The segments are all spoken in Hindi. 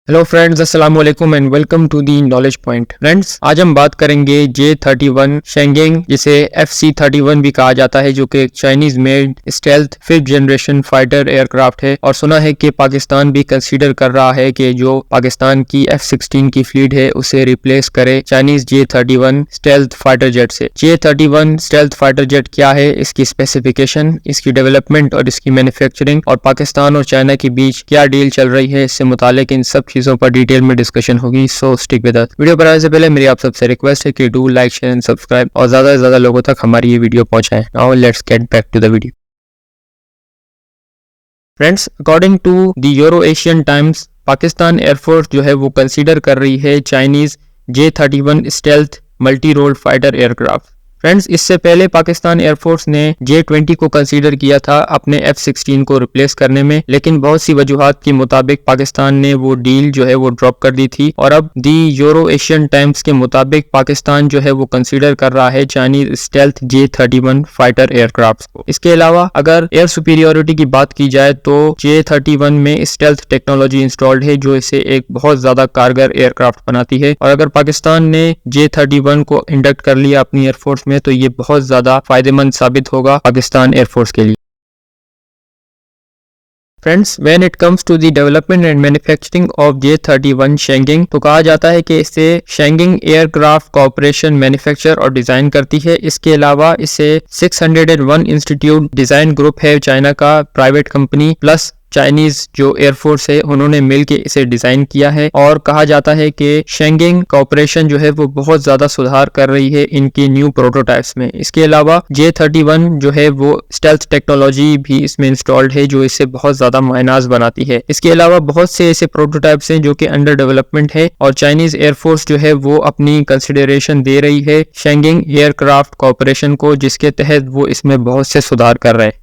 हेलो फ्रेंड्स, अस्सलाम वालेकुम and welcome to the knowledge point. Friends, आज हम बात करेंगे J-31 शेंगिंग, जिसे FC-31 भी कहा जाता है, जो कि एक Chinese made stealth 5th generation fighter aircraft है। और सुना है कि पाकिस्तान भी कंसीडर कर रहा है कि जो पाकिस्तान की F-16 की फ्लीट है उसे रिप्लेस करे Chinese J-31 stealth fighter jet से। J-31 स्टेल्थ फाइटर जेट क्या है, इसकी स्पेसिफिकेशन, इसकी डेवलपमेंट और इसकी मैन्युफैक्चरिंग, और पाकिस्तान और चाइना के बीच क्या डील चल रही है, इससे मुतालिक इन सब चीजों पर डिटेल में डिस्कशन होगी। सो स्टिक विद अस। वीडियो बनाने से पहले मेरी आप सबसे रिक्वेस्ट है कि do like, share and subscribe और ज्यादा से ज्यादा लोगों तक हमारी ये वीडियो पहुंचाएं। Now let's get back to the video. Friends, according to the Eurasian Times, Pakistan air force जो है वो कंसीडर कर रही है Chinese J-31 stealth multi role fighter aircraft. Friends, इससे पहले पाकिस्तान एयरफोर्स ने J-20 को कंसीडर किया था अपने F-16 को रिप्लेस करने में, लेकिन बहुत सी वजूहात के मुताबिक पाकिस्तान ने वो डील जो है वो ड्रॉप कर दी थी। और अब दी यूरो एशियन टाइम्स के मुताबिक पाकिस्तान जो है वो कंसीडर कर रहा है Chinese stealth J-31 fighter aircraft को। इसके अलावा अगर एयर सुपीरियोरिटी की बात की जाए तो J-31 में स्टेल्थ टेक्नोलॉजी इंस्टॉल्ड है, जो इसे एक बहुत ज्यादा कारगर एयरक्राफ्ट बनाती है। और अगर पाकिस्तान ने J-31 को इंडक्ट कर लिया अपनी एयरफोर्स में तो ये बहुत ज्यादा फायदेमंद साबित होगा पाकिस्तान एयरफोर्स के लिए। Friends, when it comes to the development and manufacturing of J-31 Shenyang, तो कहा जाता है कि इसे शेंगिंग एयरक्राफ्ट कॉर्पोरेशन मैन्युफैक्चर और डिजाइन करती है। इसके अलावा इसे 601 इंस्टीट्यूट डिजाइन ग्रुप है चाइना का प्राइवेट कंपनी, प्लस चाइनीज जो एयरफोर्स है उन्होंने मिलकर इसे डिजाइन किया है। और कहा जाता है कि शेंगिंग कॉर्पोरेशन जो है वो बहुत ज्यादा सुधार कर रही है इनकी न्यू प्रोटोटाइप्स में। इसके अलावा J-31 जो है वो स्टेल्थ टेक्नोलॉजी भी इसमें इंस्टॉल्ड है, जो इसे बहुत ज्यादा मायनाज बनाती है। इसके अलावा बहुत से ऐसे प्रोटोटाइप्स हैं जो कि अंडर डेवलपमेंट है, और चाइनीज एयरफोर्स जो है वो अपनी कंसिडरेशन दे रही है शेंगिंग एयरक्राफ्ट कॉर्पोरेशन को, जिसके तहत वो इसमें बहुत से सुधार कर रहे हैं।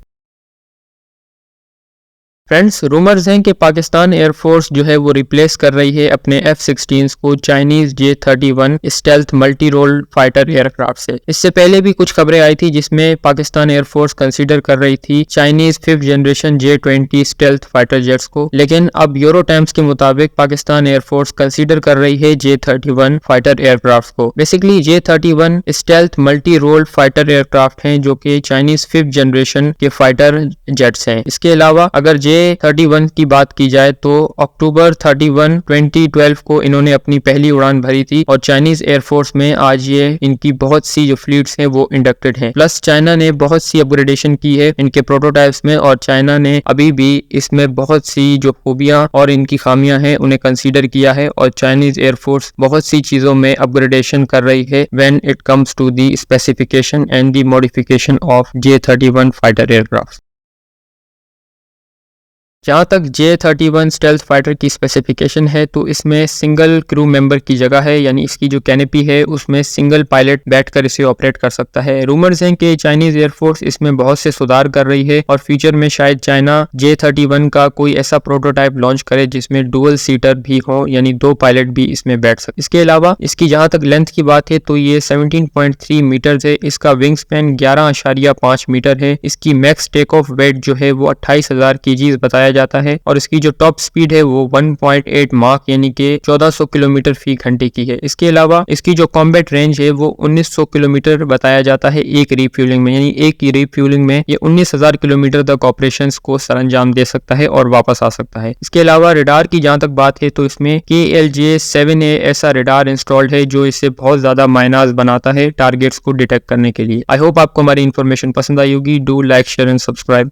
फ्रेंड्स, रूमर्स हैं कि पाकिस्तान एयरफोर्स जो है वो रिप्लेस कर रही है अपने F-16 को Chinese J-31 stealth multi role fighter aircraft से। इससे पहले भी कुछ खबरें आई थी जिसमें पाकिस्तान एयरफोर्स कंसीडर कर रही थी Chinese 5th generation J-20 stealth fighter jets को, लेकिन अब यूरो टाइम्स के मुताबिक पाकिस्तान एयरफोर्स कंसीडर कर रही है J-31 फाइटर एयरक्राफ्ट को। Basically J-31 stealth multi role fighter aircraft हैं जो कि चाइनीज 5th जनरेशन के फाइटर जेट्स हैं। इसके अलावा अगर J-31 की बात की जाए तो अक्टूबर 31, 2012 को इन्होंने अपनी पहली उड़ान भरी थी, और चाइनीज एयरफोर्स में आज ये इनकी बहुत सी जो फ्लीट्स हैं वो इंडक्टेड हैं। प्लस चाइना ने बहुत सी अपग्रेडेशन की है इनके प्रोटोटाइप्स में, और चाइना ने अभी भी इसमें बहुत सी जो खूबियां और इनकी खामियां हैं उन्हें कंसीडर किया है, और चाइनीज एयरफोर्स बहुत सी चीजों में अपग्रेडेशन कर रही है when it comes to the specification and the modification of J-31 fighter aircraft. जहाँ तक J-31 स्टेल्थ फाइटर की स्पेसिफिकेशन है तो इसमें सिंगल क्रू मेंबर की जगह है, यानी इसकी जो कैनेपी है उसमें सिंगल पायलट बैठकर इसे ऑपरेट कर सकता है। रूमर्स हैं कि चाइनीज एयरफोर्स इसमें बहुत से सुधार कर रही है, और फ्यूचर में शायद चाइना J-31 का कोई ऐसा प्रोटोटाइप लॉन्च करे जिसमें डुअल सीटर भी हो, यानी 2 पायलट भी इसमें बैठ सके। इसके अलावा इसकी जहाँ तक लेंथ की बात है तो ये 17.3 मीटर है। इसका विंग स्पैन 11.5 मीटर है। इसकी मैक्स टेक ऑफ वेट जो है वो 28,000 kg बताया जाता है, और इसकी जो टॉप स्पीड है वो 1.8 माक यानी कि 1400 किलोमीटर फी घंटे की है। इसके अलावा इसकी जो कॉम्बैट रेंज है वो 1900 किलोमीटर बताया जाता है एक रिफ्यूलिंग में, यानी एक की रिफ्यूलिंग में ये 19,000 किलोमीटर तक ऑपरेशंस को सरंजाम दे सकता है और वापस आ सकता है। इसके अलावा रडार की जहां तक बात है तो इसमें KLJ-7A ऐसा रडार इंस्टॉल्ड है जो इसे बहुत ज्यादा मायनाज बनाता है टारगेट्स को डिटेक्ट करने के लिए। आई होप आपको हमारी इन्फॉर्मेशन पसंद आई होगी। Do like, share and subscribe.